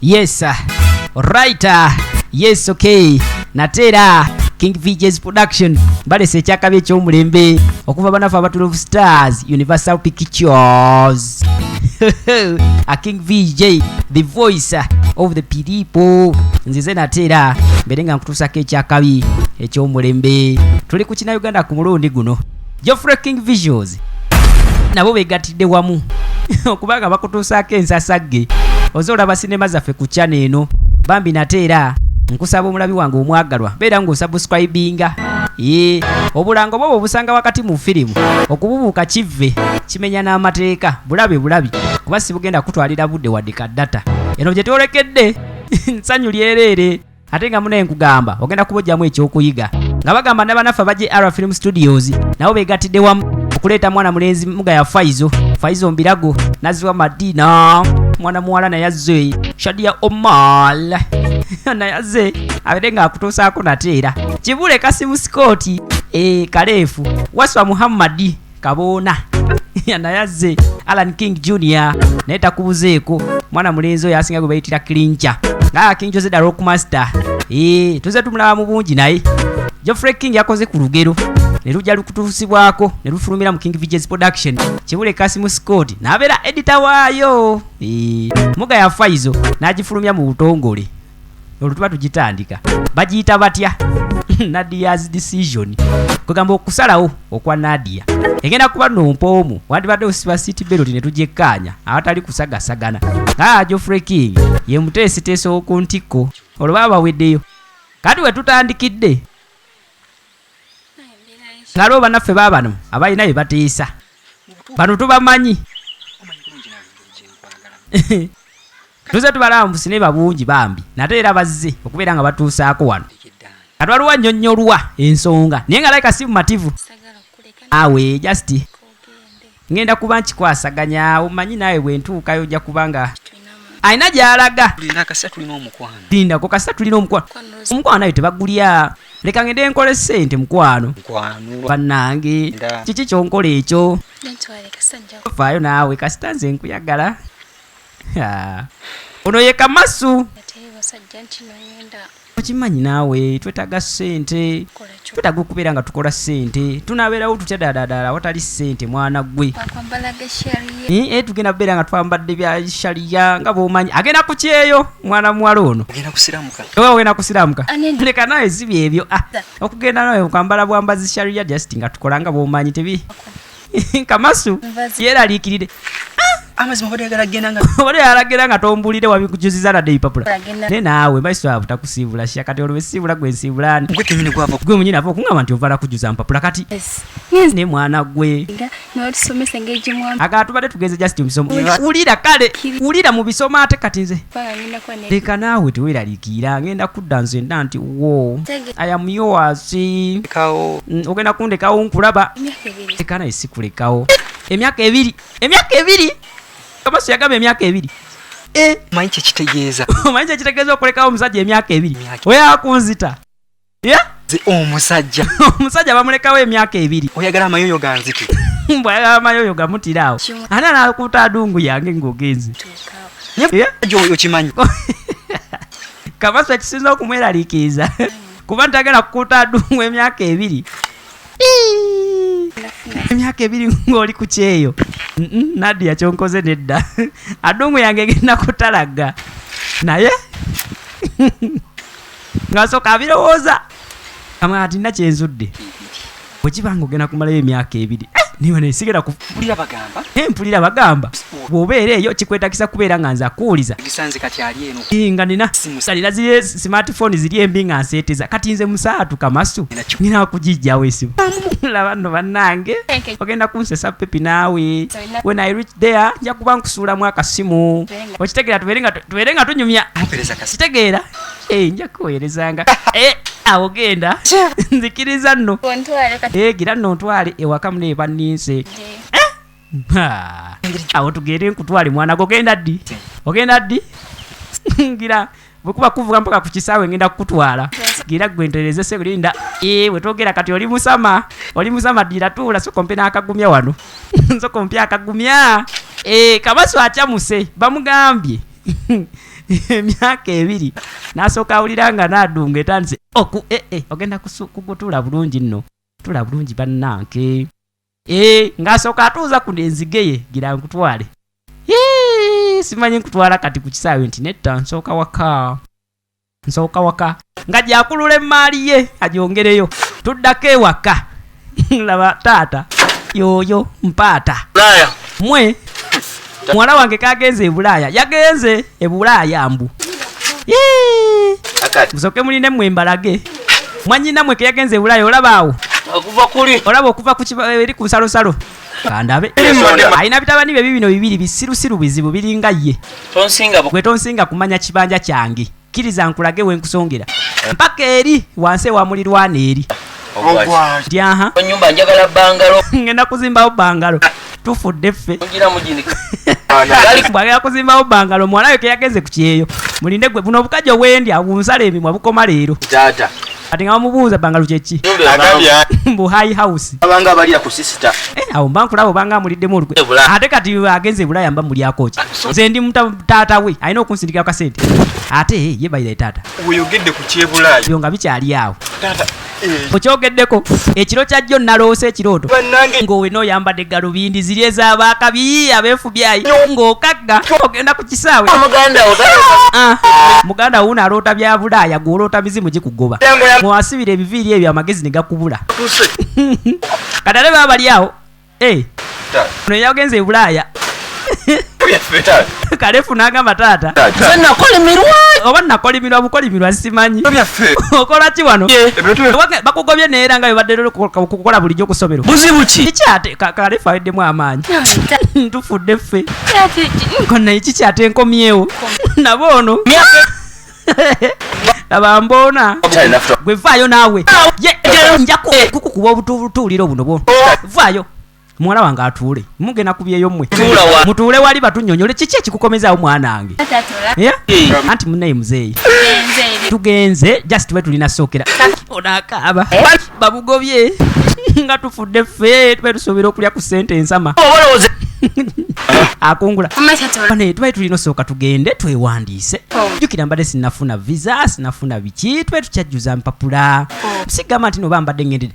Yes, right. Yes, okay. Natera King VJ's production. Bale se chakabe ekyomulembe okuva banafu abatulo of stars Universal Pictures. A King VJ, the voice of the people. Nzize Natera mberenga nkutusako ekyakabi ekyomulembe. Tuli ku kina Uganda ku mulundi guno. GEOFREY King Visuals nabo begatidde wamu okubanga bakutusako ensasagge. Ozola ba sinema zaffe ku channel eno. Bambi Natera nkusaba omulabi wange omwagalwa beera ng'osubscribinga. Obulango bwo obusanga wakati mu firimu okububuuka kivve kimenya n'amateeka bulabe kuba sibugenda kutwalira budde wadde ka data eno gye twolekedde nsanyu lyerere ate nga muna enkugamba ogenda kubojjamu ekyokuyiga nga bagamba ne banafa baje R Film Studios nabo begatidde wamu okuleeta mwana mulenzi MUGAYA FAISAL MBIRAGO NAZZIWA MADINAH mwana muwala na yazze SHADIAH OMAR na yazze aberenga akutuusaako Natera KIBUULE KASSIM SCOT Kalefu WASWA Muhammadi Kabona na yazze ALLAN King Junior naye takubuzeeko mwana mulenzi oyo asinga gwe bayitira Kirincha nga King Jose da ROCKMASTER tuze tumulaba mu bungi naye GEOFREY King yakoze ku lugero ne lujja lukutuusibwako ne lufulumira mu King VJ's production KIBUULE KASSIM SCOT n'abeera editor waayo MUGAYA FAISAL n'agifulumya mu butongole olwo tuba tugitandika bagiyita batya NADIAH'S decision kugamba okusalawo okwa NADIAH egenda kuba nompoomu wandibadde osiba city belt ne tugyekkaanya awatali kusagasagana GEOFREY King ye muteesiteese w'oku ntikko olwo baba baweddeyo kati we tutandikidde ngalo banaffe baabano abalina bye bateesa bano tubamanyi tuze tubalaba mu businema bungi bambi nate era bazze okubeera nga batuusaako wano kati waliwo annyonnyolwa ensonga naye nga like simativu awe just ngenda kuba nkikwasaganya omanyi naawe bwentuukayo ojja kubanga ayina gy'alaga lindako kasita tulina omukwano omukwano nayo tebagulya leka ngende nkole ssente mukwano bannange kiki kyonkola ekyo faayo naawe kasita nze nkuyagala ono ye Kamasu okimanyi naawe twetaaga ssente twetaaga okubeera nga tukola ssente tunaabeerawo tutya ddala watali ssente mwana gwe tugenda kubeera nga twambadde bya shaliya nga bw'omanyi agenda ku kyeyo mwana muwala ono ogenda kusiramuka leka nawe zibi ebyo okugenda nawe kwambala bwambazi shaliya just nga tukola nga bw'omanyi tebi Kamasu yeeraliikirire amazima bode yalagera nga tombulire wabikujuziza na deipapula ne naawe maiso abo takusiibula sha kati olwe siibula gwe nsiibulani gwe munyina avo kungamba nti ovala kujuza mpapula kati ne mwana gwe akatubadde tugeze just mubisomo ulira kale ulira mu bisomo ate kati nze leka naawe teweeraliikira ngenda kudda nze nda nti wo I am yours ogenda kundekawo nkulaba leka naye sikulekawo emyaka ebiri Kamasu yagamba emyaka ebiri manyi kyekitegeeza okulekawo omusajja emyaka ebiri oya akunzita omusajja bamulekawo emyaka ebiri oyagala amayoyo ganziti bwayagala amayoyo gamutiraawo ani anakuuta adungu yange ng'ogenzi oyo kimanyi Kamasu ekisinza okumweraliikiriza kuba ntagenda kukuuta adungu emyaka ebiri emyaka ebiri ng'oli ku kyeyo NADIAH kyonkoze nedda adungu yange genda kutalaga naye ngasoka abirowooza kama ati nna kyenzudde bwekibanga ogenda kumalayo emyaka ebiri niwe nesigera mpulira bagamba bw'obeera eyo kikwetagisa kubeera nga nze akuwuliza nga nina ziri smartphone ziri embi nga nseeteza kati nze musaatu Kamasu nina kugijjawo esimu laba nno bannange ogenda kunsesa pepi naawe when I reach there nja kuba nkusuulamu akasimu okitegeera tubeere nga tunyumya kitegeera nja kuweerezanga awo genda nzikiriza nno gira nno ntwale ewaka mune banninse awo tugende nkutwale mwana gogenda ddi ngira bwekuba kuvuga mpaka ku kisaawe ngenda kukutwala gira gwe ntereze sekulinda wetwogera kati oli musama ddira tuula sokompe n'akagumya wano sokompe akagumya Kamasu akyamuse bamugambye emyaka 2 n'asooka awulira nga n'adunga etandise ogenda kugutuula bulungi nno tula bulungi bannanke ng'asooka atuuza ku enzige ye gira nkutwale simanyi nkutwala kati ku kisaawe nti netta nsooka waka nga gyakulula emmaali ye agyongereyo tuddako ewaka laba taata yoyo mpaata mwe muwala wange kagenze ebulaaya yagenze ebulaaya mbu musooke muline mmwe embalage mwanyina mwe ke yagenze ebulaaya olabaawo olaba okuva eri ku nsalosalo kandabe alina bitabani bye bibino 2 bisirusiru bizibu biringa ye gwe tonsinga kumanya kibanja kyange kkiriza nkulage we nkusongera mpaka eri wansi ewa mulirwana eri tyaha nyumba njagala bangalo ngenda kuzimbawo bangalo tufudde ffe bwagala kuzimbawo bangalo muwala we ke yageze ku kyeyo mulinde gwe buno obukajo wendi abunsala emimwa bukoma leero ati nga bamubuuza bangalo kyeki mbu high house abanga balya ku sister awo mba nkulaba obanga amuliddemu olukwe ate kati agenze ebulaya mba mulyako ki nze ndi taata we alina okunsindikira kasente ate ye bayira taata weyogedde ku kyebulaya byo nga bikyali awo okyogeddeko ekiro kyajjo naloosa ekirooto ng'owe n'oyambadde galubindi ziri ez'abaakabi abeefubyayi ng'okagga ogenda ku kisaawe muganda wuuno aloota bya bulaaya gw'oloota mizimu gikugoba mwasibira ebiviiri ebyo amagezi ne gakubula kati ate baba bali awo ono yagenze e bulaaya kalefu n'agamba taata oba nakolimirwa bukolimirwa simanyi okola ki wano bakugobye neera nga bebadde kukola bulijjo ku ssomero kikyate kalefu aweddemu amaanyi ntufudde ffe konaye kikyate enkomyewo nabo ono laba mboona gwe vaayo naawe njaku kukukuba obutuuliro buno bwo vaayo muwala wange atuule mugenda kubyeyo mmwe mutuule wali batunyonyole kiki ekikukomezaawo mwana wange anti munnaye muzeeyi tugenze just we tulina sookera onaakaaba babugobye nga tufudde ffe tube tusobola okulya ku ssente ensama akungula bane tube tulina osooka tugende twewandiise jjukira mbadde sinafuna visa sinafuna biki tube tukyajjuza mpapula sigamba nti noba mbadde ngendedde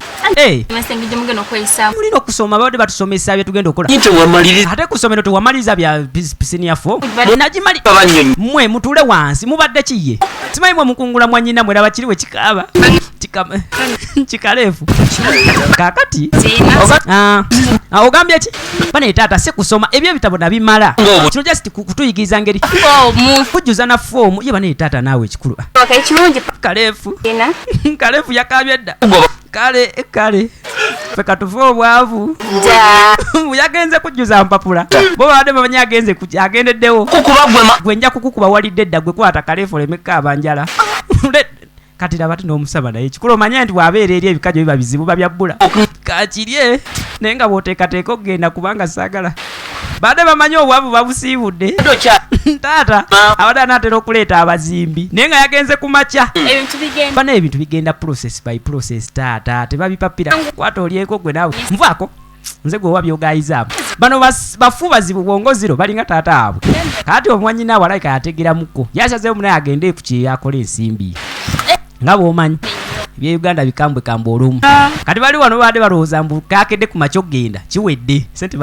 mulina okusoma babadde batusomesa bye tugenda okola ate ku ssomero tewamaliriza bya senior form nagimali mmwe mutuule wansi mubadde kiye simanyi mwe mukungula mwanyina mweraba kiri we kikaaba kikaleefu kakati ogambye ki bane taata si kusoma ebyo ebitabo nabimala kino just kutuyigiriza ngeri kujjuza na foomu ye bane taata naawe ekikulu kaleefu kaleefu yakabye dda kale ffe katuve obwavu yagenze kujjuza mpapula bo babadde bamanyi agendeddewo gwe nja kukukuba walidde dda gwe kwata kaleefu olemeka abanjala kati laba n'omusaba naye ekikulu omanya nti bw'abeera eri ebikajo biba bizibu babyabbula kakirye naye nga bw'oteekateeka okugenda kubanga saagala badde bamanyi obwavu babusiibudde taata abadde anaatera okuleeta abazimbi naye nga yagenze ku makya bana ebintu bigenda process by process taata tebabipapira kwata olyeko gwe naawe nvaako nze gwe oba byogayizaamu bano bafu bazibu bwongoziro balinga taata abwe kati omwanyina awalayika yategeramuko yasazeewo munaye agende ku kyeyakola ensimbi nga bw'omanyi ebye-Uganda bikambwe olumu kati bali wano baadde balowooza mbu kakedde ku makya okgenda kiwedde sente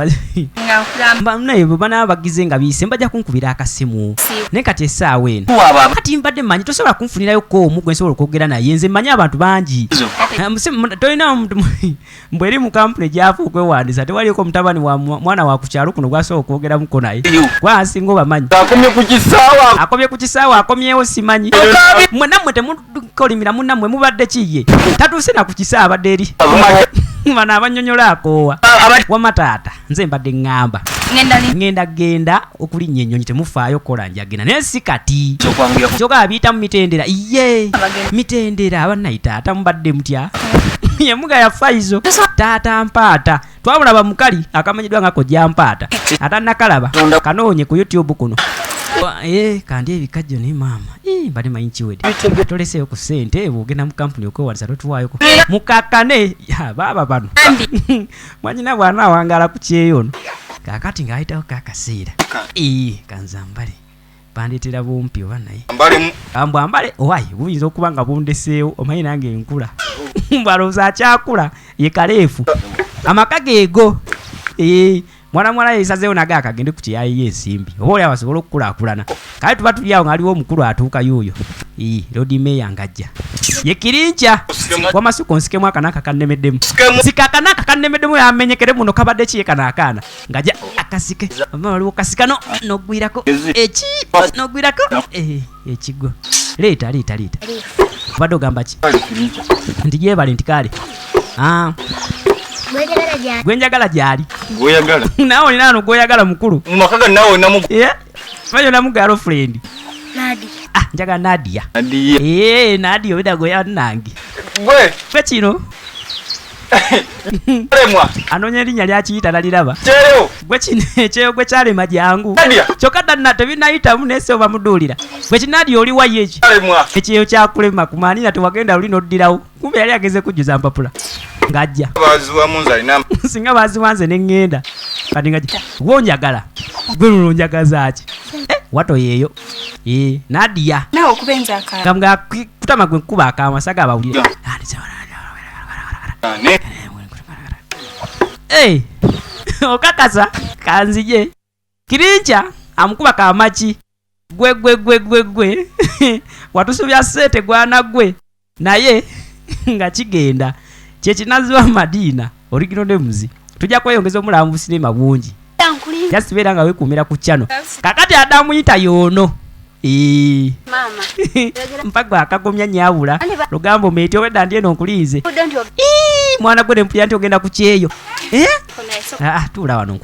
naye bwe banaba bagize nga biyise mbajja kunkubira akasimu naye kati essaawa eno kati mbadde mmanyi tosobola kunfunirayoko omu gwe nsobola okwogera naye nze mmanyi abantu bangi tolina mbwe eri mu kampuni gyafa okwewandiisa tewaliko mutabani wa mwana wa ku kyalo kuno gwasobola okwogeramuko naye gwasinga obamanyi akomye ku kisaawa akomyewo simanyi mwe nammwe temukolimira munnammwe mubadde kiye tatuuse na ku kisaawa abadde eri bano abanyonyola akoowa wamataata nze mbadde ngamba genda okulinnya ennyonyi temufaayo kola njagenda naye si kati kyoka biyita mu mitendera ye mitendera abannayitaata mubadde mutya ye MUGAYA FAISAL taata mpaata twamulaba mukali akamanyiddwa nga kojja mpaata atannakalaba kanoonye ku YouTube kuno kandi ebikajjo ne maama mbadde manyi kiwedde toleseeyo ku ssente bw'ogenda mu kampuni okwewandiisa totuwaayoko mukakane baaba bano mwanyina bw'anaawangala ku kyeyo no kakati ng'ayitawo kakaseera kanzambale bandetera bumpi oba naye ambale owayi buyinza okuba nga bundeseewo omanyi nange enkula mbaloza akyakula ye kaleefu amaka geego mwana yesazeewo naga akagende ku kyeyayiyo ensimbi oba oli abasobola okukulaakulana kale tuba tulyawo ng'aliwo omukulu atuuka yuuyo lodi meya ngajja ye kirinca wamasuko nsikemu akanaka kannemeddemu sika akanaka kannemeddemu yamenyekere muno kabadde kiye kanaakaana ngajja akasike waliwo kasika nogwirako nogwirako ekigo leeta obadde ogamba ki nti gyebale nti kale gwenjagala gyali nawe olina ano gwoyagala mukulu mumakaga nawe namu manyo namu girlfriend njagala Nadia Nadia obeda goya nange gwe kino anoonya erinnya lyakiyita taliraba gwe kino ekyeyo gwe kyalema jangu kyokka tanna tebinayitamu nese oba muduulira gwe kinadia oli wayo eki ekyeyo kyakulema kumaanira tewagenda luli noddirawo kumbe yali ageze kujjuza mpapula ngajja singa baziwanze neŋŋenda kati ngajja gwonjagala gwe luno njagaza ki wato yeeyo Nadia nga kutama gwe nkuba akamasa gabawulire okakasa kanzije kirinca amukuba kamaki gwe watusubya sente gwana gwe naye nga kigenda kyekinaziwa Madina original names tujja kweyongeza omulamu sinema bungi yasibeera nga wekumira ku channel kakati adamuyita yono mama mpagwa akagomya nyabula lugambo meti obedda ndi eno nkulize mwana gwe mpya nti ogenda ku kyeyo tuula wano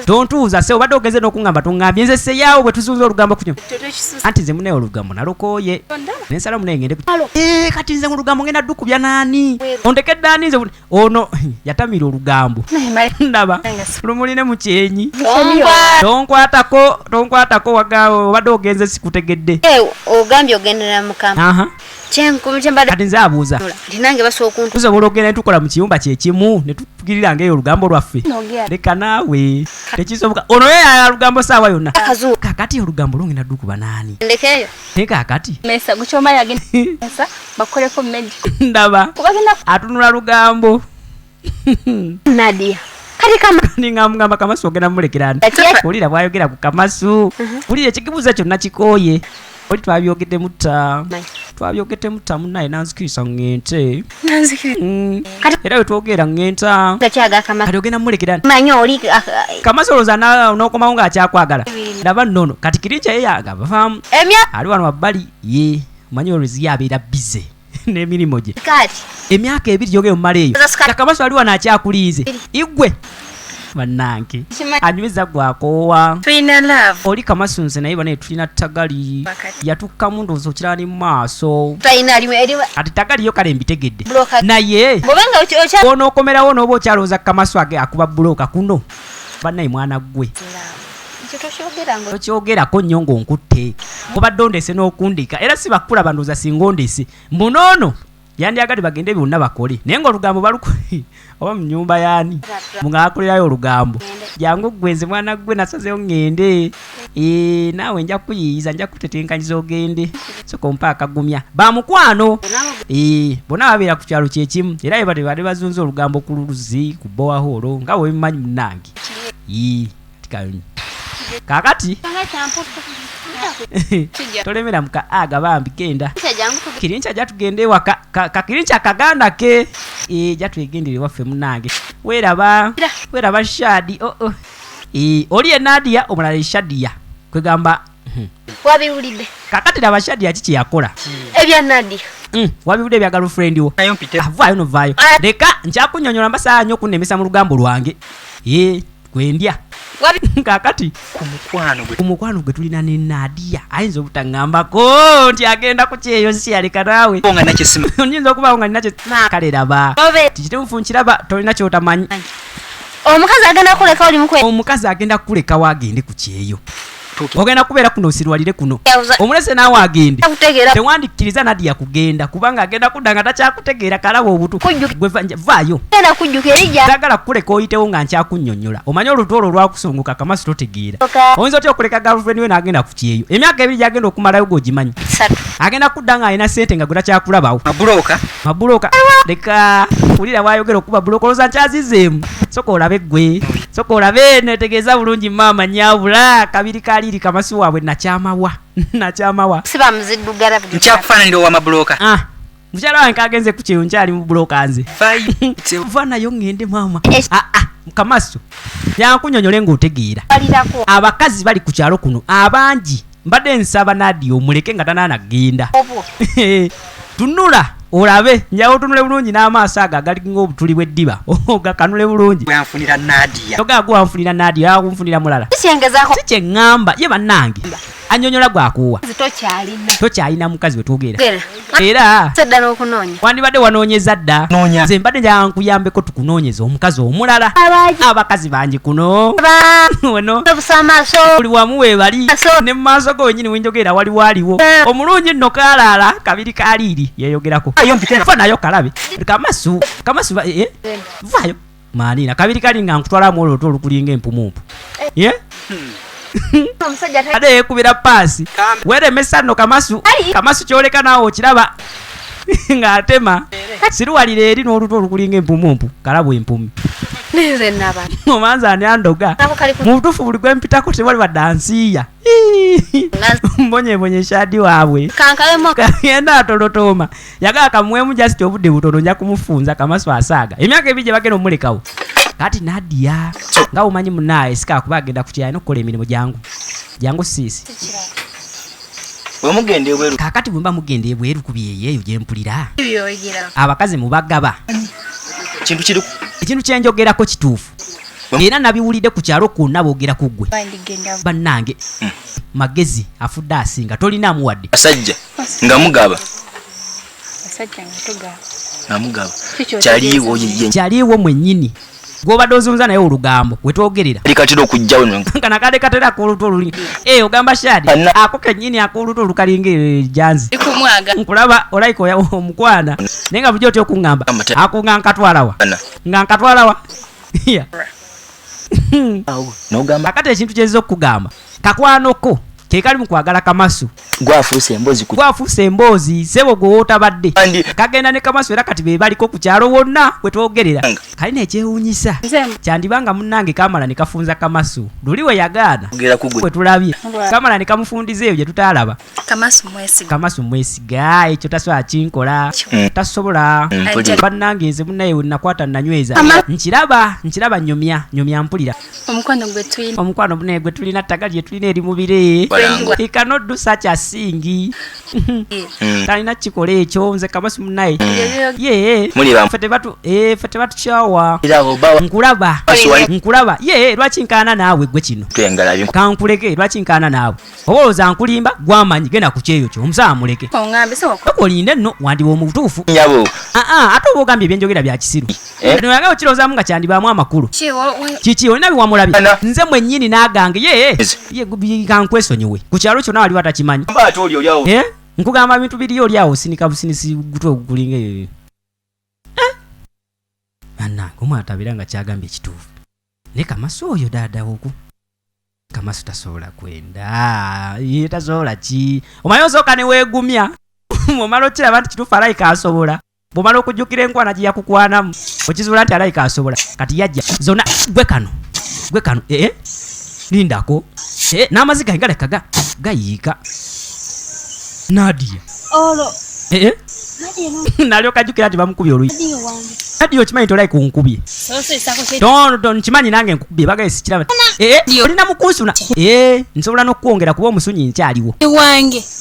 tontuuza se obadde ogeze n'okungamba tongambye nze seyawo bwe tuzunza olugambo ku kino anti nze muneyo olugambo nalukooye nensala muneyo ngende kati nze mu lugambo ngenda ddukubya naani ondekedde ani nze ono yatamira olugambo ndaba lumuline mu kyenyi tonkwatako obadde ogenze sikutegedde ogambye ogendera mukama kati nze abuuza tusobola okugenda netukola mu kiyumba kyekimu netupukirira ngaeyo olugambo lwaffe leka naawe tekisoboka ono yeyaya lugambo saawa yonna kakati olugambo lungenda ddukuba naani Ndekeyo naye kakati mesa gukyoma yagenda bakoleko mmedi ndaba atunula lugambo Nadia kati kama ningamba Kamasu ogenda mulekirani olira bwayogera ku Kamasu ulire ekibuuzo kyonna kikooye oli twabyogedde mutta munnaye nanzikirisa ngente era wetwogera ngenta kati ogenda mulekirani Kamasu olowooza n'okomawo ng'akyakwagala ndaba nnono kati kirinca yeyaga bavaamu ali wano wabbali ye manyi olweziyo abeera bize n'emirimu gye emyaka ebiri gyogere mumala eyo Kamasu ali wano akyakuliize igwe bannange anyumiza gwakoowa oli Kamasu nze naye banaye tulina ttagali yatukkamu ndowooza okirani mu maaso ati ttagali yo kale mbitegedde naye onookomerawo n'oba okyalowooza Kamasu age akuba bulooka kuno bannaye mwana gwe tokyogerako nnyo ng'onkutte kubadde ondese n'okundika era si bakulaba ndowooza singa ondese mbunono yandyagadde bagende byonna bakole naye ng'olugambo balukole oba mu nnyumba yaani mungaakolerayo olugambo jangu gwenze mwana gwe nasazeyo ŋŋende naawe nja kuyiiza nja kutetenkanyiza ogende sokompa akagumya bamukwano bonna babeera ku kyalo kyekimu era bebate bade bazunza olugambo ku luluzi ku bowaholo nga webimanyi munnange tikayonyi kakati tolemera muka aga bambi genda kirinca jatugende waka kakirinca kaganda ke jatugendere waffe munange weraba shadi oli Nadia omulala Shadiah kwegamba wabiwulidde kakati laba Shadiah kiki yakola ebya Nadia wabiwulidde ebya girlfriend wo avaayo novaayo leka nkyakunyonyola mbasaa nnyo okunemesa mu lugambo lwange gwendya kakati ku mukwano gwe tulina ne Nadia ayinza obutaŋŋambako nti agenda ku kyeyo si yaleka naawe oyinza okubawo nga nina kale raba tikitemufu nkiraba tolina kyotamanyi omukazi agenda kuleka oli mukwe omukazi agenda kukuleka waagende ku kyeyo kutuuka. Ogenda kubeera kuno osirwalire kuno. Omulese naawe agende. Tewandikkiriza Nadia kugenda kubanga agenda kudda nga takyakutegeera kalaba obutu. Gwe vaayo. Njagala kukuleka oyitewo nga nkyakunnyonnyola. Omanyi olutu olwo lwakusongoka Kamasu totegeera. Oyinza otya okuleka girlfriend we n'agenda ku Kukyeeyo. Emyaka ebiri gyagenda okumalayo g'ogimanyi. Agenda kudda nga alina ssente nga gwe takyakulabawo. Mabulooka. Leka wulira bw'ayogera okuba bulooka olowooza nkyazizeemu. Soka olabe ggwe. Soka olabe netegeeza bulungi maama nyaabula kabiri kaliiri Kamasu waabwe nakyamawa. Siba muziddugala. Nkyakufaananira owa mabulooka. Mukyala wange kagenze ku Kukyeeyo nkyali mu bulooka nze. Nva nayo ngende maama. Kamasu yankunnyonnyole ng'otegeera. Abakazi bali ku kyalo kuno abangi mbadde nsaba Nadia omuleke nga tanaanagenda. Tunula olabe njawo tunule bulungi n'amaaso ago agali ng'obutuli bw'eddiba ogakanule bulungi. Wanfunira Nadia. Togaa gwanfunira Nadia akunfunira mulala. Si kye ŋŋamba ye bannange annyonnyola gwakuwa. Tokyalina mukazi we twogera. Era wandibadde wanoonyeza dda. Nze mbadde njagala nkuyambeko tukunoonyeza omukazi omulala. Abakazi bangi kuno. Wano buli wamu weebali ne mu maaso go wenyini wenjogera waliwo. Omulungi nno kaalaala kabiri kaliiri yeeyogerako. Fa nayo kalabe. Kamasu vaayo. Maanina kabiri kali nga nkutwalamu olwo olukulinga empumumpu. Ade yeekubira paasi. Weeremesa nno Kamasu kyoleka naawe okiraba ng'atema. Siruwalire eri n'olutu olukulinga empumumpu kalabwa empumi. Omanza anyandoga mu butuufu buli gwe mpitako tewali wadde ansiiya. Mbonyebonye Shadi waabwe kagenda atolotooma yagala kamuwemu jasiti obudde butono nja kumufunza Kamasu asaaga emyaka ebiri gye bagenda omulekawo. Kati Nadia nga omanyi munaaye sika kuba agenda ku kyalo n'okukola emirimu jangu siisi. Kaakati bwe mba mugenda ebweru ku byeyeeyo gye mpulira abakazi mubagaba. Ekintu kye njogerako kituufu era nabiwulidde ku kyalo kwonna boogera ku ggwe. Bannange magezi afudde asinga tolinaamu wadde. Omusajja nga mugaba. Kyaliwo mwennyini gw'obadde ozunza naye olugambo wetwogerera. Likatira okujjawo kana kade katera ak'olutu oluli. Ogamba Shadi ako kennyini ak'olutu olukalinga ejanzi. Nkulaba olayika omukwana naye nga bulijjo otya okuŋŋamba ako nga nkatwalawa. Kakati ekintu kyezza okukugamba kakwanoko ke kali mu kwagala Kamasu. Gwafuuse emboozi sebo gwe wootabadde kagenda ne Kamasu era kati be baliko ku kyalo wonna we twogerera. Kalina ekyewuunyisa kyandibanga munnange kamala ne kafunza Kamasu luli we yagaana we tulabye kamala ne kamufundiza eyo gye tutaalaba. Kamasu mwesiga ekyo tasobola kinkola tasobola. Bannange nze munnaye we nakwata nanyweza nkiraba nnyumya mpulira omukwano bunaye gwe tulina ttaga lye tulina eri mubire. He cannot do such a thing. Talina kikola ekyo nze Kamasu munnaye ffe tebatukyawa. Nkulaba lwaki nkaana naawe gwe kino kankuleke lwaki nkaana naawe oba olowooza nkulimba gwamanyi genda ku Kukyeeyo kyo omusawa muleke olinde nno wandiba omutuufu. Ate oba ogambye ebyenjogera bya kisiru noyaga okirowoozamu nga kyandibaamu amakulu kiki olina biwamulabye nze mwennyini n'agange kankwesonyiwe ku kyalo kyonna wali watakimanyi. Nkugamba ebintu biriyo oli awo sinika businisi gutwe ogukulinga eyo. Annange omwana abeera nga kyagambye ekituufu ne Kamasu oyo daadawo oku Kamasu tasobola kwenda tasobola ki omanyi osooka ne weegumya omala okiraba nti kituufu alayika asobola bw'omala okujjukira enkwana gye yakukwanamu okizuula nti alayika asobola kati yajja zonna gwe kano lindako n'amaziga galekaga gayiika Nadia nalyoka jjukira nti bamukubye oluyi. Nadia okimanyi tolayika onkubye nkimanyi nange nkukubye bagaye sikiraba olina mukunsuna nsobola n'okukwongera kuba omusunyi nkyaliwo.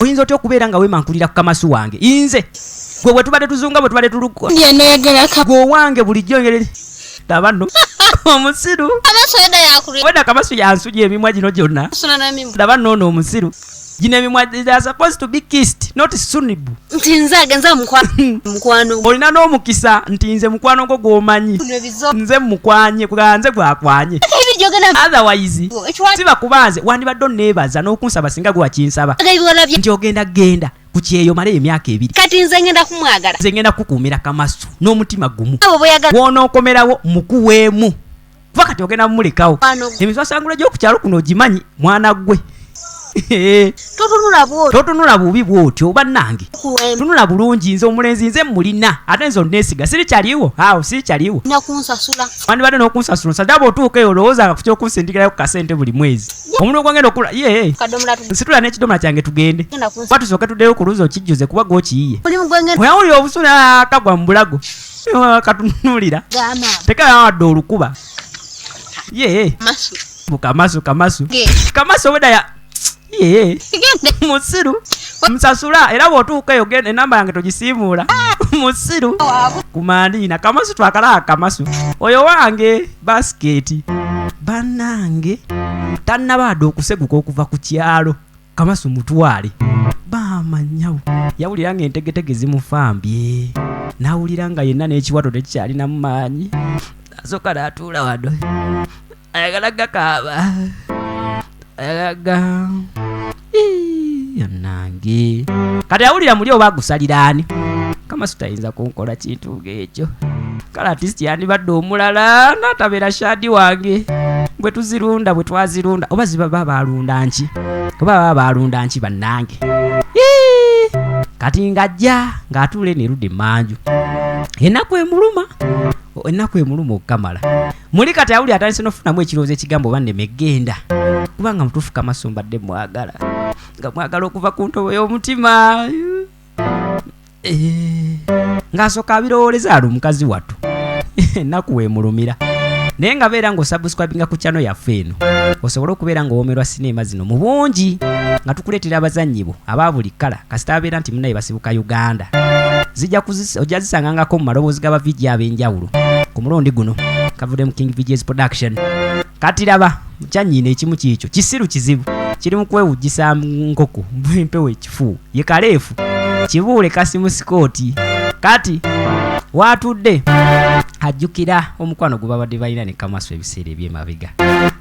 Oyinza otya okubeera nga weemankulira ku Kamasu wange nze gwe bwe tubadde tuzunga bwe tubadde tuluko gwe owange bulijjo laba nno omusiru weda Kamasu yansujja emimwa gino gyonna laba nno ono omusiru Gino emimwa they are supposed to be kissed, not sunibu. Nti nze agenza mukwano. Olina n'omukisa nti nze mukwano gwo gw'omanyi. Nze mukwanye kuganze gwakwanye. Otherwise siba kubanze wandibadde onneebaza n'okunsaba singa gwe wakinsaba. Nti ogenda Kukyeeyo male emyaka 2. Kati nze ngenda kumwagala. Nze ngenda kukuumira Kamasu n'omutima gumu. Wonookomerawo mukuweemu. Kuba kati ogenda mumulekawo. Emiswasangula gy'okukyalo kuno ogimanyi mwana gwe. Totunula bubi bwotyo oba nange. Tunula bulungi nze omulenzi nze mulina ate nze onneesiga sirikyaliwo. Awo sirikyaliwo. Nakunsasula. Wandibadde n'okunsasula nsajja bw'otuuka eyo olowooza ku ky'okunsindikirayo ku kasente buli mwezi. Omuntu gw'ogenda okula nsitula n'ekidomola kyange tugende. Kuba tusooke tuddeyo ku luzi okijjuze kuba gw'okiyiye. Oyawulira obusula kagwa mu bulago. Katunuulira. Tekawadde olukuba. Kamasu obwedda musiru musasula era bw'otuuka eyo genda enamba yange togisiimuula. Musiru ku Madinah Kamasu twakalaba Kamasu oyo wange basiketi bannange tannabaadde okuseguka okuva ku kyalo. Kamasu mutwale bamanyawo yawulira nga entegetege zimufambye n'awulira nga yenna n'ekiwato tekikyalina mu maanyi asooka n'atuula wano ayagala gakaaba ayaga yanange kati awulira muli oba agusalira ani. Kamasu tayinza kunkola kintu ng'ekyo kale artist yandibadde omulala n'atabeera shadi wange bwe tuzirunda bwe twazirunda oba ziba balunda nki bannange. Kati ng'ajja ng'atuula enerudde emanju ennaku emuluma okukamala muli kati awuli atandise n'ofunamu ekirowoozo ekigambo oba nnemegenda kubanga mutuufu Kamasu mbadde mwagala nga mwagala okuva ku ntobo y'omutima ng'asooka abirowooleza ali omukazi wattu ennaku weemulumira naye nga beera ng'osubscribinga ku channel yaffe eno osobola okubeera ng'owoomerwa sinema zino mu bungi nga tukuleetera abazannyi bo aba buli kkala kasita abeera nti munnaye basibuka Uganda ojja zisangangako mu maloboozi g'abavidiyo ab'enjawulo ku mulundi guno kavudde mu King Videos Production. Kati laba kyannyina ekimu kiikyo kisiru kizibu kiri mu kwewujjisa nkoko mpewo ekifu ye kaleefu KIBUULE KASSIM SCOT kati waatudde ajjukira omukwano gwe babadde balina ne Kamasu ebiseera eby'emabega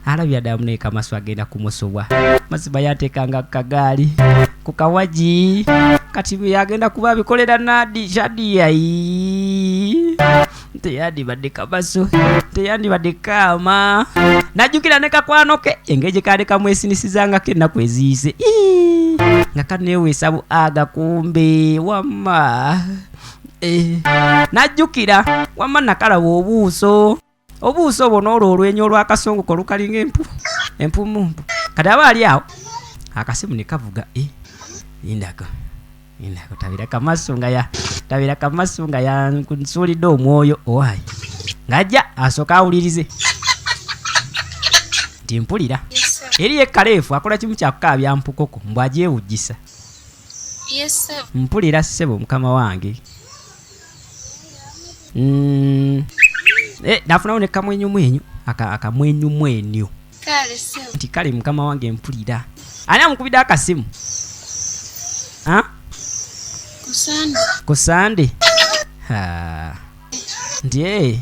alabya ddamu ne Kamasu agenda kumusobwa mazima yateekanga kagaali ku kawaji kati bwe yagenda kuba abikolera SHADIAH teyandibadde Kamasu teyandibadde kaama najjukira ne kakwano ke engeri gye kaali kamwesinisizangako ennaku eziise nga kaneeweesabu agakumbe wamma najjukira wamma nakalaba obuuso obwo n'olwo olwenyi olw'akasongoko lukalinga empumumpu kati aba ali awo akasimu ne kavuga Ndeke tabira Kamasu nga yansuulidde omwoyo owaayi ng'ajja asooka awulirize nti mpulira eri yekkaleefu akola kimu kyakukaabya mpukoko mbw agyewujjisa mpulira ssebo mukama wange nafunawo ne kamwenyumwenyu akamwenyumwenyu nti kale mukama wange mpulira ani amukubidde akasimu kusande nti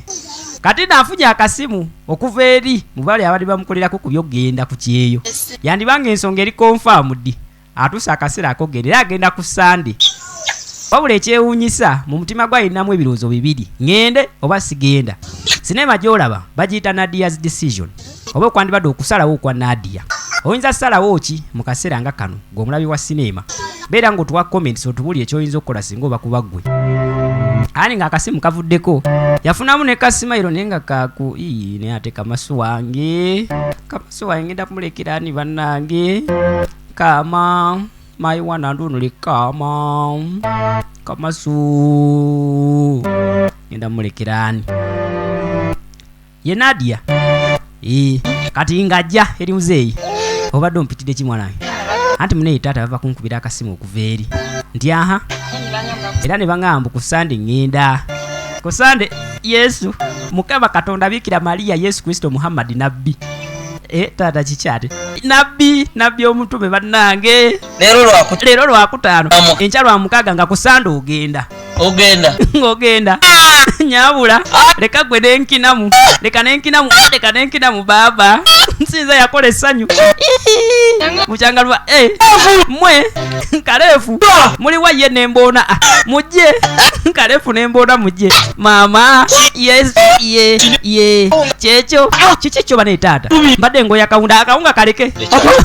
kati naafunye akasimu okuva eri mubali abali bamukolerako ku byogenda ku Kukyeeyo yandibanga ensonga eri confirmed atuusa akaseera akogenda era agenda ku Sande wabula ekyewuunyisa mu mutima gwa alinamu ebirowoozo bibiri ngende oba sigenda. Sinema gy'olaba bagiyita NADIAH'S decision oba okwandibadde okusalawo kwa NADIAH. Oyinza salawo ki mu kaseera nga kano ng'omulabi wa sinema beera ng'otuwa comments otubuli ekyoyinza okukola singa oba kuba ggwe ani ng'akasimu kavuddeko yafunamu ne kasimayiro naye nga kaku naye ate Kamasu wange ngenda kumulekera ani bannange kama my one and only Kamasu ngenda mulekera ani ye NADIAH kati ngajja eri muzeeyi obadde ompitidde ki mwana we anti muneyi taata bava kunkubira akasimu okuva eri nti aha era ne baŋŋamba ku Sande ŋŋenda ku Sande Yesu Mukama Katonda abiikira Mariya Yesu Kristo Muhammad nabbi Taata kikyate nabbi omutume bannange Leero lwakutaano enkya lwa mukaaga nga kusanda ogenda nyabula leka gwe nenkinamu leka nenkinamu baaba nsinza yakola essanyu mucyangalwa mwe Kalefu muliwa ye nemboona mujje Kalefu nemboona mujje maama yes ye kyekyo kikikyo bane taata mbadde ngoya akawunga kaleke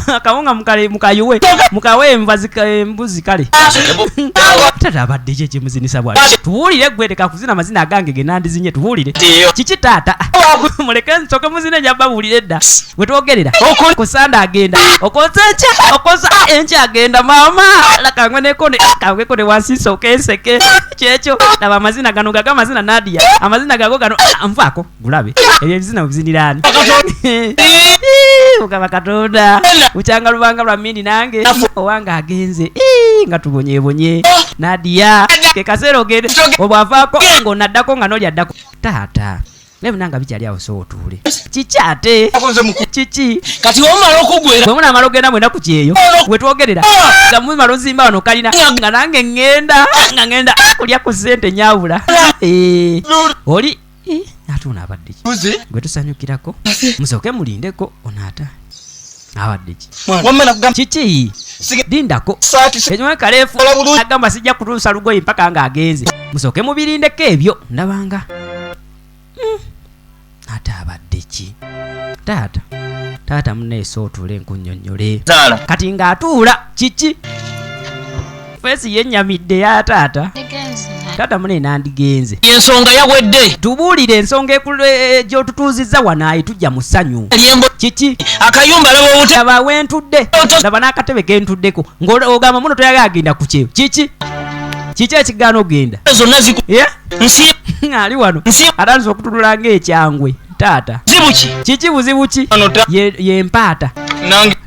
akawunga mukayuwe mukawe embuzi kale taata abadde kyekye muzinisa bwati tuwulire gwe leka kuzina amazina agange ge nandizinye tuwulire kiki taata muleke nsoke muzine njaba buulire edda bwe twogerera kusanda agenda okoza enkya agenda maama lakangweko ne wansi soke enseke kyekyo laba amazina gano gaga amazina Nadia amazina gago gano nvaako gulabe ebyo ebizina mubiziniraani mukama Katonda bukyanga lubanga lwa mindi nange owange agenze nga tubonyebonye Nadia ke kaseera ogende obwavaako ng'onaddako nga n'oli addako taata ne munanga bikyali awo so otuule kikyate kiki kati omala okugwera bwe munamala ogenda mwenda ku kyeyo we twogerera nga mumala ozimba wano kalina nga nange ngenda kulya ku ssente nyabula oli atuuna abadde ki gwe tusanyukirako musooke mulindeko onaata abadde ki kiki dindako enyuma Kalefu agamba sijja kutuusa lugoyi mpaka nga agenze musooke mubirindeko ebyo ndabanga ate abadde ki taata muneeso otuule nkunnyonnyole kati ng'atuula kiki feesi yennyamidde ya taata mune nandigenze ensonga yawedde tubuulire ensonga gy'otutuuzizza wano ayi tujja mu ssanyu kiki akayumba laba wentudde laba n'akatebe kentuddeko ng'ogamba muno toyaga agenda ku kyeyo kiki ekigaana ogenda zonna ali wano atanza okutulula ng'ekyangwe taata kiki buzibu ki yempaata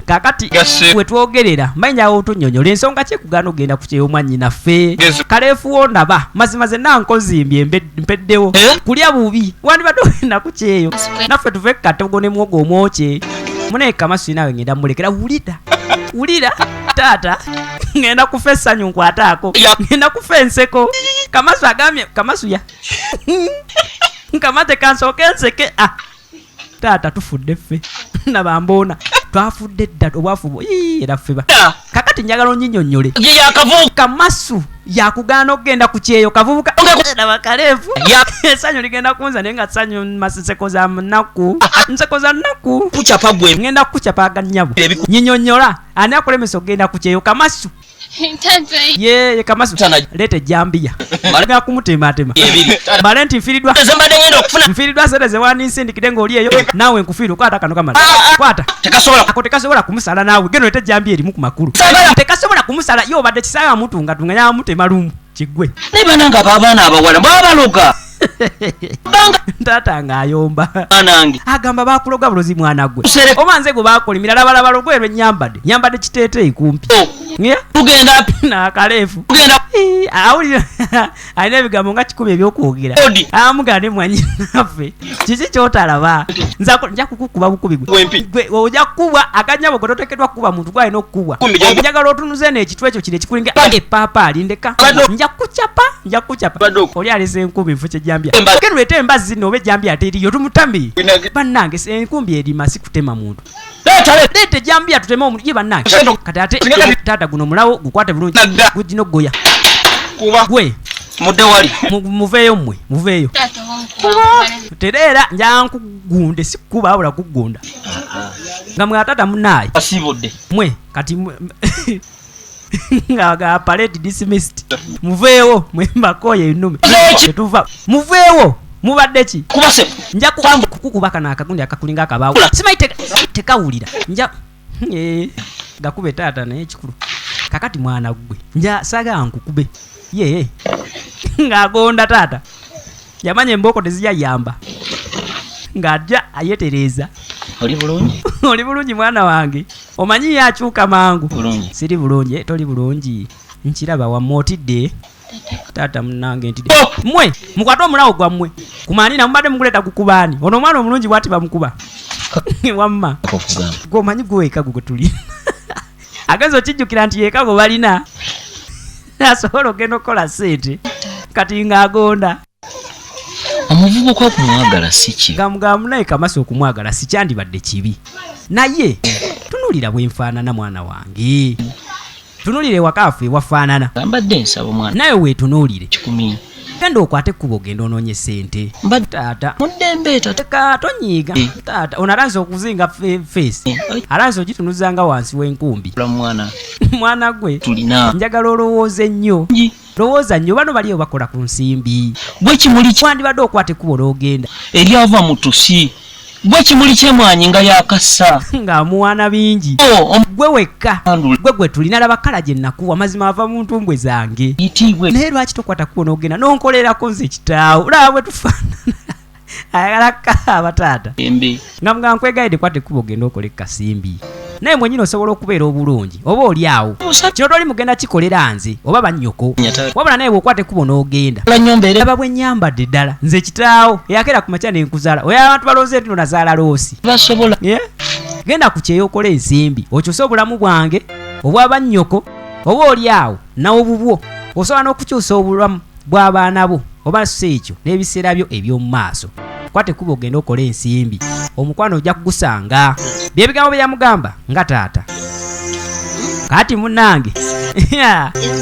kakati wetwogerera mbanyawo otunnyonnyola ensonga kyekugaana ogenda ku kyeyo mwannyinaffe Kalefu wondaba mazima ze nankozimbye mpeddewo kulya bubi wandibadde ogenda ku kyeyo naffe tuve kukatogo ne mwogo omwokye muneeka Kamasu naawe ngenda mulekera wulira taata ngenda kufa essanyu nkwataako ngenda kufa enseko Kamasu agambye Kamasuya nkamate kansooke enseke taata tufudde ffe nabamboona twafudde dda obwafu era ffeba kakati njagala onnyinyonnyole Kamasu yakugaana okugenda ku kyeyo kavubuka laba Kalefu essanyu ligenda kunza naye nga ssanyu nseko za nnaku kucapa gwe ngenda kukucapa agannyabo nyinyonnyola ani akulemesa okugenda ku kyeyo Kamasu ye Kamasu leeta ejjambiya nga kumutematema male nti nfiiriddwa sente ze wandisindikidde ng'oli eyo naawe nkufiirwa kwata kano kamala kwata ako tekasobola kumusala naawe geno leeta ejjambiya erimu ku makulu tekasobola kumusala yo obadde kisaaga mutunga nyamutema lumu kiggwe naye bananga abaana abawala mwabaloga taata ng'ayomba anange agamba bakuloga bulozi mwana gwe oba nze gwe bakolimira laba logwe lwe nyambadde kiteeteeyi kumpi tugenda na Kalefu awulira alina ebigambo nga 10 ebyokwogera amugane mwannyinaffe kiki kyotalaba nja kukukuba bukubi gwe ojja kukubwa akanyabo gwe toteekeddwa kukuba muntu gwalina okukubwa njagala otunuze n'ekitwe ekyo kiri ekikulinga epaapaali ndeka nja kukucapa oli alesa enkumbi nfu kyejjambya kenulete embazzi zino oba ejjambya teriyo tumutambi bannange enkumbi erima sikutema muntu leeta ejjambya tuteme omuntu ye bannange kati ate taata guno mulawo gukwate bulungi gugino goya gwe mudde wali muveeyo muveeyo tereera njankugunde sikuba wabula kugunda nga mwe atata munaayi asibudde mwe kati nga parade dismissed muveewo mwe mbakoye ennume tetuva muveewo mubadde ki kubase nja kukuba kana akagundi akakulinga akabaawo simayi tekawulira nja gakube taata naye kikulu kakati mwana gwe nja saga nkukube ye ng'agonda taata yamanya emboko teziyayamba ng'ajja ayetereza oli bulungi mwana wange omanyi yakyuka mangu siri bulungi toli bulungi nkiraba wammootidde taata munange ntidde mwe mukwate omulawo gwammwe kumaanina mubadde mukuleeta gukubaani ono omwana omulungi bwati bamukuba wamma okugamba gomanyi gweka gugutuli agazo kijjukira nti yekago balina asobola ogenda okukola sente kati ng'agonda omuvubuka okumwagala si kibi gamugamu naye Kamaso okumwagala si kyandibadde kibi naye tunulira bwenfaanana mwana wange tunulire wakaafu ewafaanana mbadde nsaba omwana naye weetunuulire 10 genda okwate ekkubo ogenda onoonye sente mbadde taata muddembe tata teka tonyiiga taata ono alanze okuzinga feesi alanze ogitunuzanga wansi w'enkumbi mwana mwana gwe tulina njagala olowooza ennyo lowooza nnyo bano baliyo bakola ku nsimbi gwe kimuli wandibadde okwata ekkubo n'ogenda eryava mu tusi gwe kimuli kyemwanyi nga yakassa ng'amuwaana bingi gwe wekka gwe tulina laba kala gye nnakuwa mazima ava mu ntumbwe zange itiibwe naye lwaki tokwata kkubo n'ogenda n'onkolerako nze kitaawo olaba bwe tufaanana ayagala kaba taata embe nga mga nkwegayidde kwata ekkubo ogenda okola ekkasimbi naye mwenyini osobola okubeera obulungi oba oli awo kino toli mugenda kikolera nze oba bannyoko wabula naye bw'okwata ekkubo n'ogenda aba bwe nnyambadde ddala nze kitaawo eyakera ku makya n'enkuzaala oyo abantu balooze nti no nazaala loosi basobola genda ku kyeyo okola ensimbi okyuse obulamu bwange obw'abannyoko oba oli awo nawo bubwo osobola n'okukyusa obulamu bw'abaana bo oba si ekyo n'ebiseera byo eby'omu maaso kwata ekkubo ogenda okola ensimbi omukwano ojja kugusanga byebigambo bye yamugamba nga taata kati munnange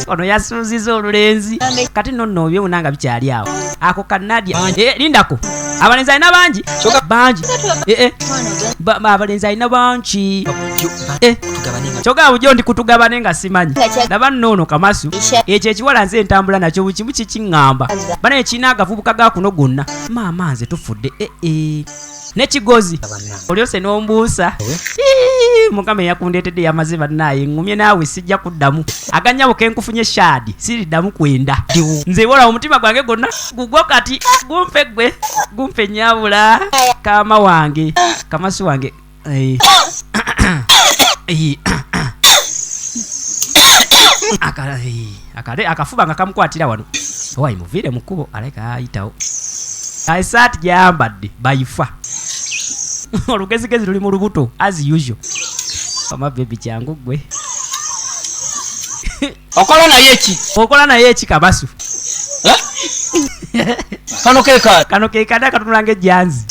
ono yasuuziza olulenzi kati nonno byemunanga bikyali awo ako ka NADIAH lindako abalenzi alina bangi abalenzi alina bangi kyogaba bujo ndi kutugabane nga simanyi laba nno Kamasu ekyo ekiwala nze entambula nakyo bukimu kikiŋŋamba bana ekina agavubuka ga kuno gonna maama nze tufudde nekigozi olyose n'ombuusa mukama eyakundeetedde yamaze bannaye ŋŋumye naawe sijja kuddamu aganyabo kenkufunye shadi siriddamu kwenda nze wola omutima gwange gwonna gugwo kati gumpe nyabula kama wange Kamasu wange akafuba nga kamukwatira wano owayi muviire mu kkubo aleka ayitawo esaati gyayambadde bayifa olugezigezi luli mu lubuto as usual amabebi kyangu gwe okola naye eki Kamasu kano kekade akatunula ng'ejjanzi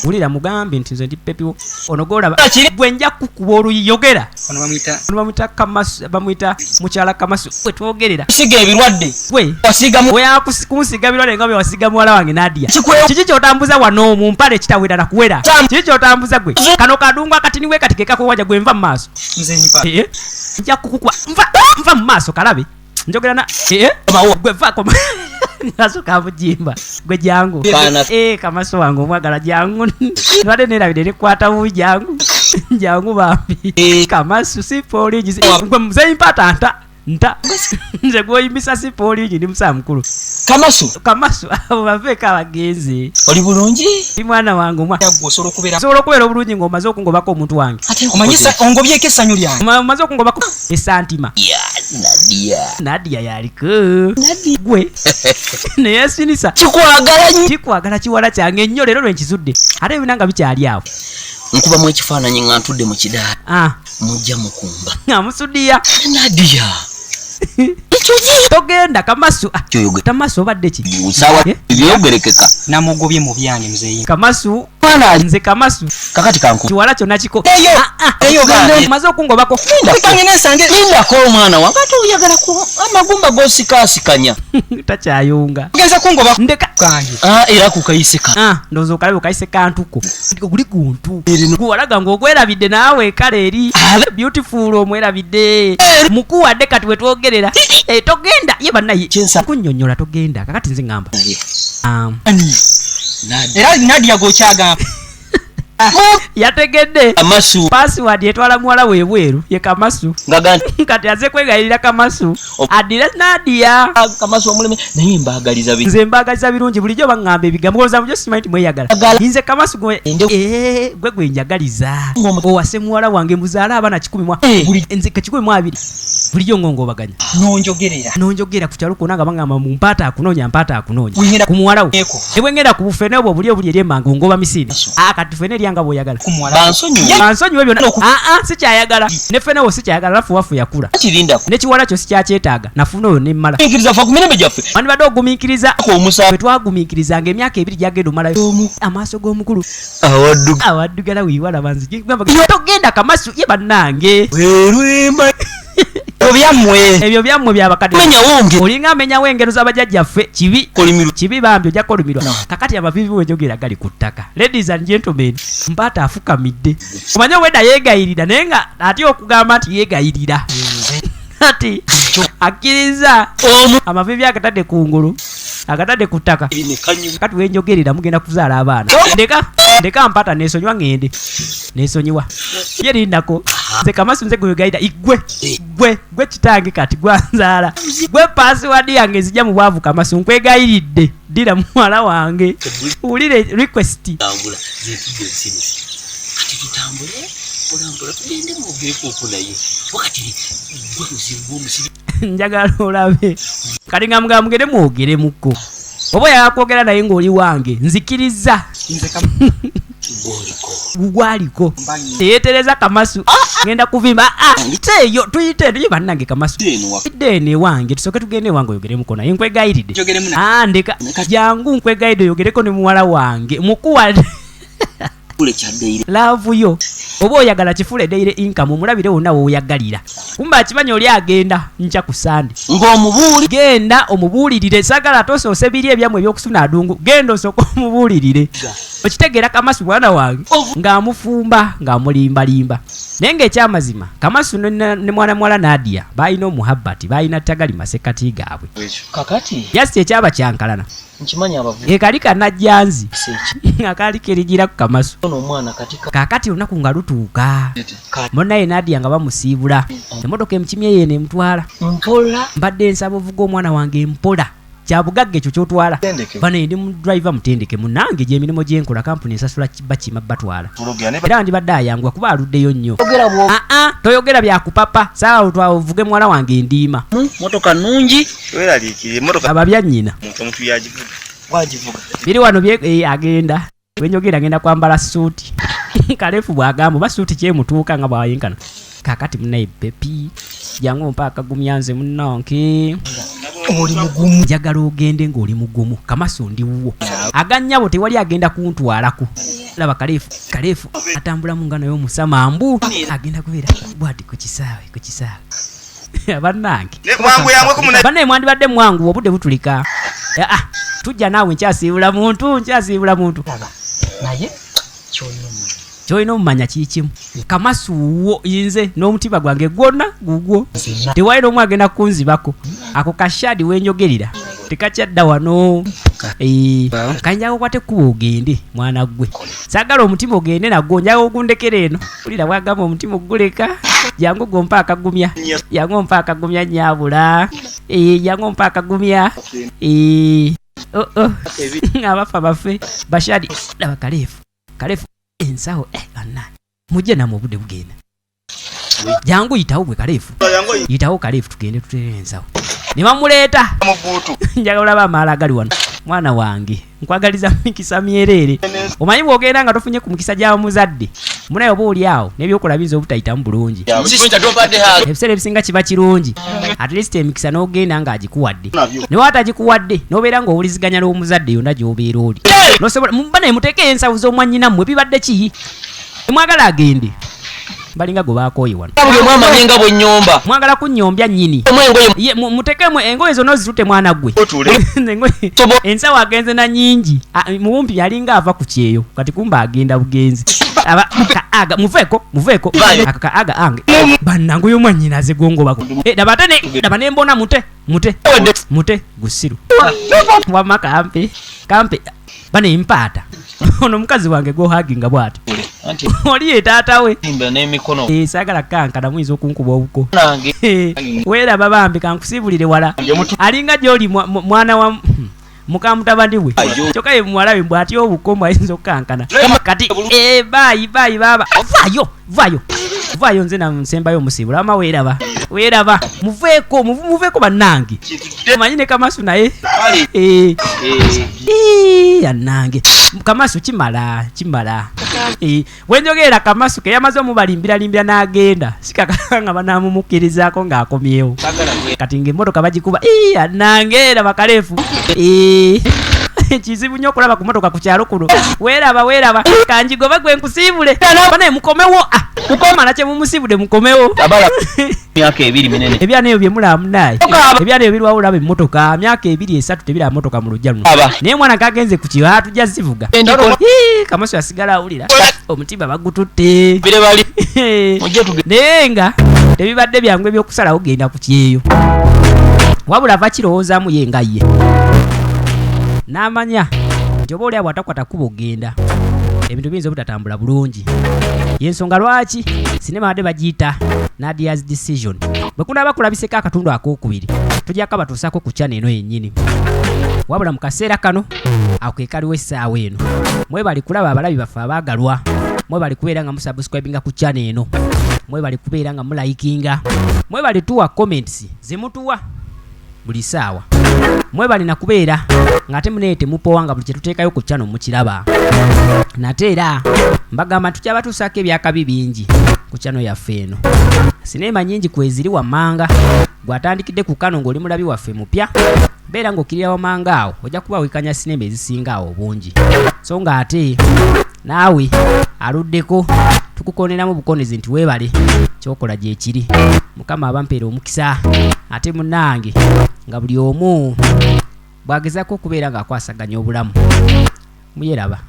wulira mugambe nti nze ndi pepiwo ono golaba bwe nja kukuba oluyiyogera ono bamwita Kamasu bamwita mukyala Kamasu bwe twogerera siga ebirwadde gwe kunsiga birwadde nga bwe wasiga muwala wange Nadia kiki kyotambuza wano mu mpale kitawera na kuwera kiki kyotambuza gwe kano kadungu akatini we kati kekakuwaja gwe nva mu maaso nja kukukuba nva mu maaso kalabe njogera na gwe vako nasuka bujimba gwe jangu Kamasu wange omwagala jangu nwadde nerabire nekwata bubi jangu bambi Kamasu sipoligi gwe muzeyi mpata nta nze gwoyimbisa sipoligi ndi musa mukulu Kamasu abo baveeko abagenzi oli bulungi ndi mwana wange osobola okubeera obulungi ng'omaze okungobako omuntu wange omanyisa ongobyeko essanyu lyange omaze okungobako esantima NADIAH yaliko gwe neyesinisa kikwagala kiwala kyange ennyo leero lwenkizudde ate ebinanga bikyali awo nkubamu ekifaananyi nga ntudde mu kidaala mujja mukumba amusudiya NADIAH togenda Kamasu Kamasu obadde ki byogerekeka namugobye mu byange muzeyi Kamasu nze Kamasu kakati kanku kiwala kyonna kiko maze okungobako lindako omwana wange ate oyagala amagumba gosikasikanya takyayunga ogenza kungoba ndeka era kukayiseka ndowooza okalabe okayise kantuko guli guntu guwalaga ng'ogwerabidde naawe kale eri beautiful omwerabidde mukuwadde kati wetwogerera togenda ye bannaye kunnyonnyola togenda kakati nze ŋŋamba era NADIAH gokyagamba yategedde Kamasu password etwala muwala webweru ye Kamasu kati aze kwegayirira Kamasu adira NADIAH Kamasu omuleme naye mbagaliza nze mbagaliza birungi bulijjo baŋŋamba ebigambo olowooza mujo simanyi nti mweyagala nze Kamasu gwe gwenjagaliza owase muwala wange muzaala abaana 10 nze 12 bulijjo ngongobaganya nonjogerera ku kyalo kona nga bangamba mpata akunoonya kumuwalawo ebwengenda ku bufene obwo buli obuli eryemanga ngoba misini kati fene eryanga bw'oyagala bansonyiwe byonna sikyayagala ne fene wo sikyayagala lafu wafu yakula nekiwala kyo sikyakyetaaga nafuna oyo nemmala wandibadde ogumiikiriza bwe twagumiikirizanga emyaka 2 gyagenda omalayo amaaso g'omukulu awaddugala wiiwala banzigamba togenda kamasu ye bannange ebyo byammwe byabakadde olinga amenyawo engero z'abajjajjaffe kibi bambi ojja kolumirwa kakati amavivi wenjogera gali ku ttaka. Ladies and gentlemen, mpaata afukamidde omanye weda yeegayirira naye nga ate okugamba nti yeegayirira ati akkiriza amavivi agatadde ku ngulu agatadde ku ttaka kati wenjogerera mugenda kuzaala abaana ndeka mpaata nesonyiwa ngende nesonyiwa yerindako nze kamasu nze gwegayira gwe kitange kati gwanzaala gwe password yange nzija mu bwavu kamasu nkwegayiridde ddira muwala wange wulire request njagala olabe kati nga mugamba mugende mwogeremukko oba oyagala kwogera naye ng'oli wange nzikiriza gwaliko teyetereza kamasu ngenda kuvimba teyo tuyite bannange kamasu idene wange tusoke tugende wange oyogeremukko naye nkwegayiridde ndeka jangu nkwegayiridde oyogereko ne muwala wange mukuwa laavu yo oba oyagala kifule daire income omulabire wonna wooyagalira kumba akimanya oli agenda nca ku sande ng'omubuuli genda omubuulirire sagala tosoose biri ebyammwe ebyokusuna adungu genda osooka omubuulirire okitegeera kamasu mwana wange ng'amufumba ng'amulimbalimba naye ng'ekyamazima kamasu ne mwana muwala NADIAH balina omuhabbati balina ttagali masekati gaabwe kakati yasi ekyaba kyankalana nkimanyi abavubi ekali kanajjanzi akali kerigira ku kamasu kakati olunaku nga lutuuka munnaye NADIAH nga bamusiibula emmotoka emukimye yeeno emutwala mbadde nsaba ovuga omwana wange mpola kyabugagga ekyo kyotwala bano ndi mu driver mutendeke munange gy'emirimu gyenkola kampuni ensasula bakima batwala era ndibadde ayangwa kuba aluddeyo nnyo toyogera byakupapa saawa twavuge muwala wange ndiima motoka nungi ababyannyina biri wano agenda wenjogera agenda kwambala suuti kalefu bwagamba oba suuti kyemutuuka nga bwayinkana kakati munnaye bepi jangu mpaaka gumyanze munnanke oli mugumu njagala ogende ng'oli mugumu kamasu ndiwwo agannyabo tewali agenda kuntwalako laba kalefu atambula mu ngano y'omusamambu agenda kubeera bwati ku kisaawe abannange bannaye mwandibadde mwangu obudde butulika tujja naawe nkyasiibula muntu naye kyolina omumanya kikimu kamasu wo nze n'omutima gwange gwonna gugwo tewali n'omu agenda kunzibako ako kashadi wenjogerera tekakyadda wano kanjaga okwate kuba ogende mwana gwe saagala omutima ogende nagwo njaga ogundekera eno ulira bwagamba omutima oguleka jangu gompa akagumya nyabula jangu mpa akagumya abafa bafe bashadi laba kalefu ensawo anna mujje namwe obudde bugenda jangu yitawo gwe kalefu tugende tutere ensawo ne bamuleeta njagala olaba amaala agali wano mwana wange nkwagaliza mikisa myerere omanyi bwogenda nga tofunye ku mukisa gya muzadde munaye oba oli awo n'ebyokola binza obutayitamu bulungi ebiseera ebisinga kiba kirungi at least emikisa n'ogenda ng'agikuwadde ne waatagikuwadde n'obeera ng'owuliziganya n'omuzadde yonna gy'obeera oli muba ne muteeke ensawo z'omwannyinammwe bibadde ki temwagala agende balinga gwe bakooye wano mwamanye bwe nnyomba mwagala kunnyombya nnyini mutekemu engoye zonna ozitute mwana gwe ensawo agenze na nnyingi muwumpi yalinga ava ku kyeyo kati kumba agenda bugenzi muveeko akakaaga ange bannange oyo mwannyina aze gongobako daba nembona mute gusiru wama kampe bane mpaata ono mukazi wange gohaginga bwati oli ye taata we saagala kankana muyinza okunkuba obuko weeraba bambi kankusibulire wala alinga gy'oli mwana wa mukamutabani we kyokka ye muwalawe mbw atya obukomo ayinza okukankana kati bayi baba vayo nze namusembayo omusibula ama weeraba muveeko bannange omanyi ne Kamasu naye annange Kamasu kimala wenjogerera Kamasu ke yamaze omubalimbiralimbira n'agenda sikakanga banamumukkirizaako ng'akomyewo kati ng'emmotoka bagikuba annange era bakaleefu kizibu nnyo okulaba ku motoka ku kyalo kuno weeraba kanjigoba gwe nkusiibule banaye mukomewo mukomala kye mumusiibudde mukomewo myaka 2 minene ebyana ebyo bye mulaamu naye ebyana ebyo biri wawulaba emmotoka myaka 2-3 tebira motoka mu lujja luno naye mwana kagenze ku kiwa tujja zivuga Kamasu asigala awulira omutimba bagututte naye nga tebibadde byangu ebyokusalawo genda ku kyeyo wabula ava kirowoozaamu ye nga ye n'amanya nti oba oli abo atakwata kuba ogenda ebintu biyinza obutatambula bulungi yensonga lwaki sinema badde bagiyita NADIAH'S decision bwe kunaba kulabiseko akatundu ak'okubiri tujjako batuusaako ku channel eno yennyini wabula mu kaseera kano ako ke kaliwo essaawa eno mwebali kulaba abalabi baffe abaagalwa mwebali kubeera nga musubscribinga ku channel eno mwebali kubeera nga mulayikinga mwebali tuwa comments zemutuwa buli saawa mwebali na kubeera ng'ate munee temupowa nga buli kye tuteekayo ku channel mukiraba nate era mbagamba tukyaba tusaako ebyakabi bingi ku channel yaffe eno sinema nyingi kweziri wammanga gwatandikidde ku kano ng'oli mulabi waffe mupya beera ng'okkirira wammanga awo ojja kuba wekanya sinema ezisinga awo bungi so ng'ate naawe aluddeko tukukoneramu bukonezi nti weebale kyokola gye kiri mukama abampeera omukisa ate munnange nga buli omu bw'agezaako okubeera ng'akwasaganya obulamu muyeraba